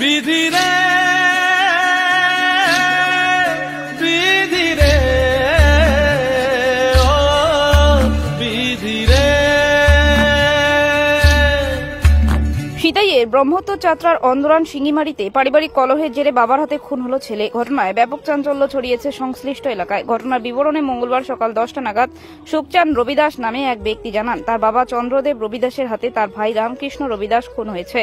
বিধিরে বিধিরে ও বিধিরে। সিতাইয়ের ব্রহ্মত্ব যাত্রার অন্দরান শিঙ্গিমারিতে পারিবারিক কলহের জেরে বাবার হাতে খুন হলো ছেলে। ঘটনায় ব্যাপক চাঞ্চল্য ছড়িয়েছে সংশ্লিষ্ট এলাকায়। ঘটনার বিবরণে মঙ্গলবার সকাল 10টা নাগাদ সুখচাঁদ রবিদাস নামে এক ব্যক্তি জানান, তার বাবা চন্দ্রদেব রবিদাসের হাতে তার ভাই রামকৃষ্ণ রবিদাস খুন হয়েছে।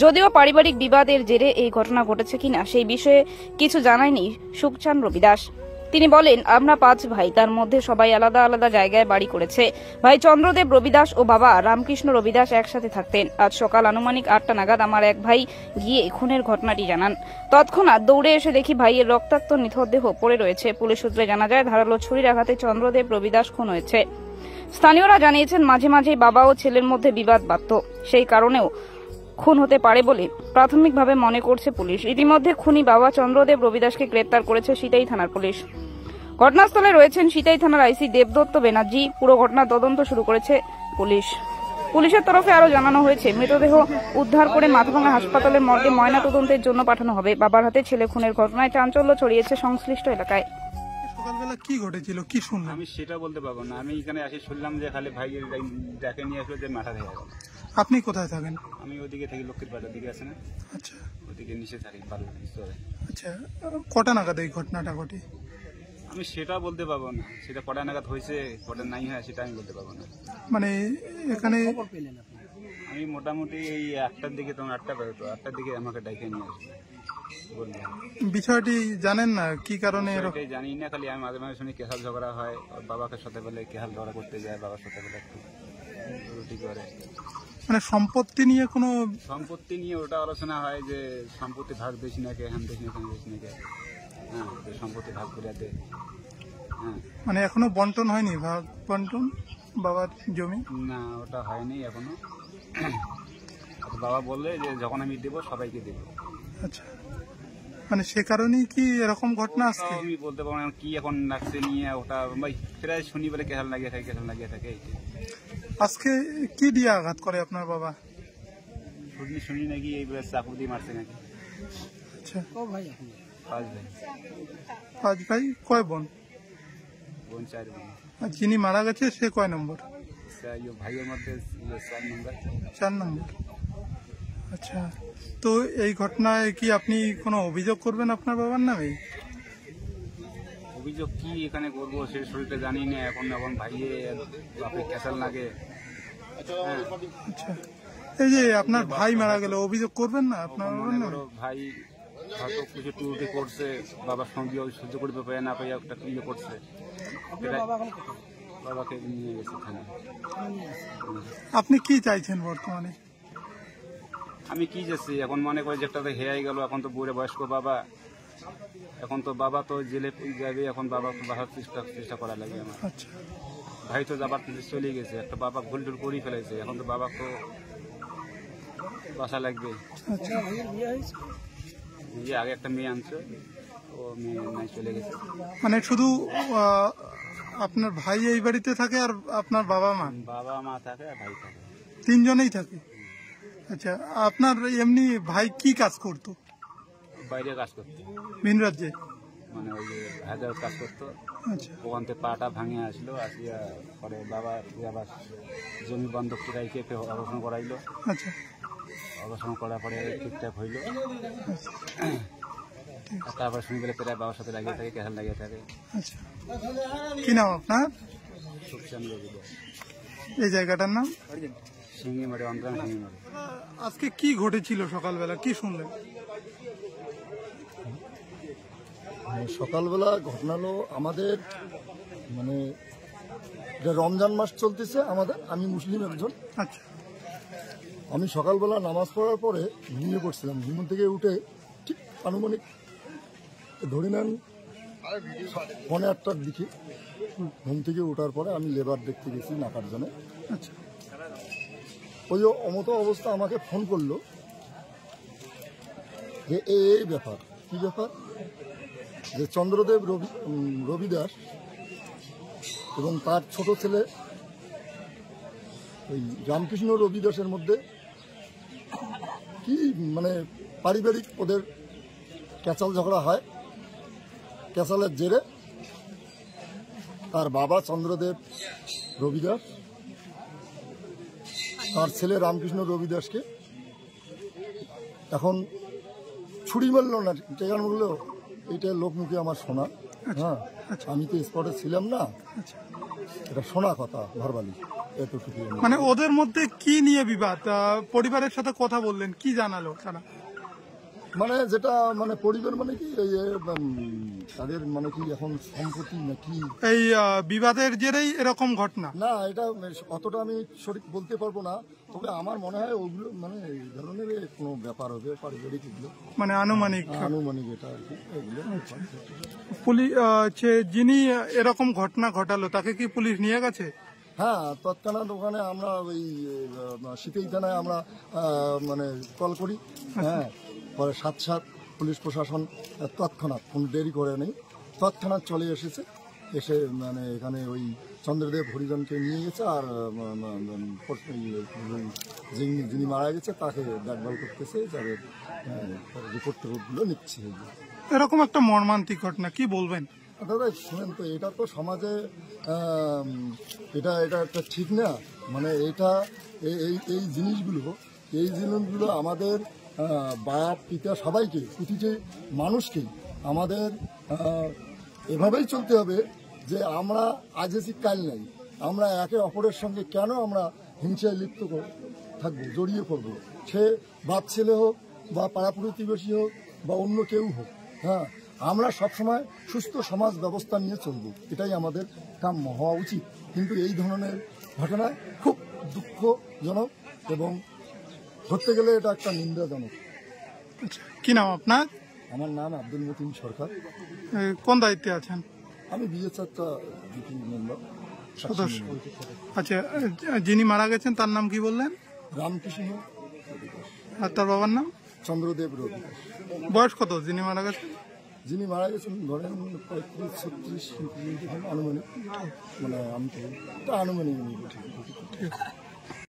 যদিও পারিবারিক বিবাদের জেরে এই ঘটনা ঘটেছে কিনা সেই বিষয়ে কিছু জানায়নি সুখচাঁদ রবিদাস। তিনি বলেন, আমরা 5 ভাই, তার মধ্যে সবাই আলাদা আলাদা জায়গায় বাড়ি করেছে। ভাই চন্দ্রদেব রবিদাস ও বাবা রামকৃষ্ণ রবিদাস একসাথে থাকতেন। আজ সকাল আনুমানিক 8টা নাগাদ আমার এক ভাই গিয়ে খুনের ঘটনাটি জানান। তৎক্ষণাৎ দৌড়ে এসে দেখি ভাইয়ের রক্তাক্ত নিথর দেহ পড়ে রয়েছে। পুলিশ সূত্রে জানা যায়, ধারালো ছুরির আঘাতে চন্দ্রদেব রবিদাস খুন হয়েছে। স্থানীয়রা জানিয়েছেন, মাঝে মাঝে বাবা ও ছেলের মধ্যে বিবাদ বাধত, সেই কারণেও খুন হতে পারে বলে প্রাথমিকভাবে মনে করছে পুলিশ। ইতিমধ্যে খুনি বাবা চন্দ্রদেব রবিদাসকে গ্রেপ্তার করেছে সিতাই থানার পুলিশ। ঘটনাস্থলে রয়েছেন সিতাই থানার আইসি দেবদত্ত ব্যানার্জি। পুরো ঘটনার তদন্ত শুরু করেছে পুলিশ। পুলিশের তরফে আরো জানানো হয়েছে, মৃতদেহ উদ্ধার করে মাথাভাঙা হাসপাতালের মর্গে ময়নাতদন্তের জন্য পাঠানো হবে। বাবার হাতে ছেলে খুনের ঘটনায় চাঞ্চল্য ছড়িয়েছে সংশ্লিষ্ট এলাকায়। সকালবেলা কি ঘটেছিল, কি শুনলাম? আমি সেটা বলতে পারবো না। আমি এখানে আসি শুনলাম যে খালি ভাইয়ের ডাকে নিয়ে আসলো যে মাথা ভেঙে গেল। আপনি কোথায় থাকেন? আমি ওদিকে থাকি, লক্ষ্মীর পাড়ার দিকে আছে না, আচ্ছা ওদিকে নিচে থাকি ভালো। আচ্ছা, কটা নাগাদ এই ঘটনাটা ঘটে? আমি সেটা বলতে পারবো না, সেটা কটা নাগাদ হয়েছে কটা নাই হয় সেটা আমি বলতে পারবো না। মানে এখানে আমি মোটামুটি এই 8টার দিকে, তখন 8টা বেরোতো, 8টার দিকে আমাকে ডাকে নিয়ে আসলো। বিষয়টি জানেন না কি কারণে? জানি না, খালি আমি মাঝে মাঝে শুনি কেহাল ঝগড়া হয়, ওর বাবাকে সাথে বলে কেহাল ঝগড়া করতে যায়, বাবার সাথে বলে একটু রুটি করে। মানে সম্পত্তি নিয়ে কোনো? সম্পত্তি নিয়ে ওটা আলোচনা হয় যে সম্পত্তি ভাগ বেশি নাকি, হ্যাঁ বেশি নাকি, বেশি নাকি, হ্যাঁ সম্পত্তি ভাগ করে দে। হ্যাঁ, মানে এখনো বন্টন হয়নি, ভাগ বন্টন বাবার জমি? না, ওটা হয়নি এখনো। বাবা বললে যে যখন আমি দেবো সবাইকে দেবো। আচ্ছা, মানে সে কারণেই কি এরকম ঘটনা আসছে? আমি বলতে পারবো না কি এখন লাগছে নিয়ে, ওটা প্রায় শনিবারে কেহাল লাগিয়ে থাকে, কেহাল লাগিয়ে থাকে। আজকে কি দিয়ে আঘাত করে আপনার বাবা? শুনি নাকি এইবার চাকু দিয়ে মারছে নাকি। আচ্ছা, 5 ভাই। 5 ভাই? কয় বোন? বোন 4 বোন। আর যিনি মারা গেছে সে কয় নম্বর? ভাইয়ের মধ্যে 4 নম্বর। 4 নম্বর। আচ্ছা, তো এই ঘটনায় কি আপনি কোনো অভিযোগ করবেন আপনার বাবার নামে? অভিযোগ কি এখানে করবো সে শরীরটা জানি না। এখন ভাইয়ে বাপে ক্যাসাল লাগে। আচ্ছা, এই যে আপনার ভাই মারা গেল, অভিযোগ করবেন না আপনার বাবার নামে? ভাই হয়তো কিছু টুটি করছে, বাবার সঙ্গে সহ্য করতে পারে না, পাইয়া একটা ইয়ে করছে, বাবাকে নিয়ে গেছে থানা। আপনি কি চাইছেন বর্তমানে? আমি কি যাচ্ছি এখন, মনে করি যে একটা তো হেয়াই গেল, এখন তো বুড়ে বয়স্ক বাবা, এখন তো বাবা তো জেলে যাবে, এখন বাবা বাসার চেষ্টা করা লাগে আমার। আচ্ছা, ভাই তো যাবার চলে গেছে, একটা বাবা ভুল টুল করে ফেলেছে, এখন তো বাবা তো বাসা লাগবে। আচ্ছা, যে আগে একটা মেয়ে আনছে, ও মেয়ে নাই চলে গেছে। মানে শুধু আপনার ভাই এই বাড়িতে থাকে আর আপনার বাবা মা? বাবা মা থাকে আর ভাই থাকে, 3 জনেই থাকে। আচ্ছা, আপনার এমনি ভাই কি কাজ করতো? বাইরে কাজ করতো, ভিন রাজ্যে, মানে ওই যে হাজার কাজ করতো। আচ্ছা, ওখান থেকে পাটা ভাঙে আসলো, আসিয়া পরে বাবা আবার জমি বন্ধক রেখে অপারেশন করাইলো। আচ্ছা, অপারেশন করার পরে ঠিকঠাক হইলো। তারপরে শুনি বলে প্রায় বাবার সাথে লাগিয়ে থাকে, কেহাল লাগিয়ে থাকে। আচ্ছা, কি নাম আপনার? সুখচাঁদ রবিদাস। এই জায়গাটার নাম? শিঙ্গিমারি, অন্তরান শিঙ্গিমারি। আজকে কি ঘটেছিল সকালবেলা, কি শুনলেন? সকালবেলা ঘটনা হলো আমাদের, মানে রমজান মাস চলতেছে আমাদের, আমি মুসলিম একজন। আচ্ছা, আমি সকালবেলা নামাজ পড়ার পরে ঘুমিয়ে পড়ছিলাম। ঘুম থেকে উঠে ঠিক আনুমানিক ধরে নেন 8:15টার দিকে ঘুম থেকে ওঠার পরে আমি লেবার দেখতে গেছি নাকারজনে। আচ্ছা, ওই অমতো অবস্থা আমাকে ফোন করলো যে এই ব্যাপার। কি ব্যাপার? যে চন্দ্রদেব রবিদাস এবং তার ছোট ছেলে ওই রামকৃষ্ণ রবিদাসের মধ্যে কি মানে পারিবারিক ওদের ক্যাচাল ঝগড়া হয়। ক্যাচালের জেরে তার বাবা চন্দ্রদেব রবিদাস তার ছেলে রামকৃষ্ণ রবিদাসকে এখন ছুরি মারল না, টেকার মারল, এইটা লোকমুখে আমার শোনা। হ্যাঁ, আমি তো স্পটে ছিলাম না, এটা শোনা কথা ভারবালি এতটুকু। মানে ওদের মধ্যে কি নিয়ে বিবাদ? পরিবারের সাথে কথা বললেন, কি জানালো তারা? মানে যেটা মানে পরিবার মানে কি এই তাদের মানে কি এখন সম্পত্তি নাকি এই বিবাদের জেরেই এরকম ঘটনা? না, এটা অতটা আমি সঠিক বলতে পারবো না, তবে আমার মনে হয় ওগুলো মানে এই ধরনের কোনো ব্যাপার হবে পারিবারিক, এগুলো মানে আনুমানিক এটা আর কি এগুলো। পুলিশ যিনি এরকম ঘটনা ঘটালো তাকে কি পুলিশ নিয়ে গেছে? হ্যাঁ, তৎক্ষণাৎ ওখানে আমরা ওই শীতেই থানায় আমরা মানে কল করি। হ্যাঁ, পরে 7 পুলিশ প্রশাসন তৎক্ষণাৎ কোনো দেরি করে নেই, তৎক্ষণাৎ চলে এসেছে, এসে মানে এখানে ওই চন্দ্রদেব হরিজনকে নিয়ে গেছে, আর যিনি মারা গেছে তাকে দেখভাল করতেছে, যাদের রিপোর্টগুলো নিচ্ছে। এরকম একটা মর্মান্তিক ঘটনা, কি বলবেন? দাদা শুনেন তো, এটা তো সমাজে এটা একটা ঠিক না, মানে এটা এই জিনিসগুলো আমাদের বাপ পিতা সবাইকে, প্রতিটি মানুষকেই আমাদের এভাবেই চলতে হবে যে আমরা আজ আছি কাল নাই, আমরা একে অপরের সঙ্গে কেন আমরা হিংসায় লিপ্ত থাকবো, জড়িয়ে পড়বো, সে বাপ ছেলে হোক বা পাড়া প্রতিবেশী হোক বা অন্য কেউ হোক। হ্যাঁ, আমরা সবসময় সুস্থ সমাজ ব্যবস্থা নিয়ে চলব, এটাই আমাদের কাম্য হওয়া উচিত। কিন্তু এই ধরনের ঘটনা খুব দুঃখজনক এবং ধরতে গেলে এটা একটা নিন্দাজনক। কি নাম আপনার? আমার নাম আব্দুল মতিন সরকার। কোন দায়িত্বে আছেন? আমি বিএসএফটা ডিউটি মেম্বার সদস্য। আচ্ছা, যিনি মারা গেছেন তার নাম কি বললেন? রামকৃষ্ণ আর তার বাবার নাম? চন্দ্রদেব রবিদাস। বয়স কত যিনি মারা গেছেন? যিনি মারা গেছেন ধরেন 35-36 আনুমানিক, মানে আমি তো আনুমানিক।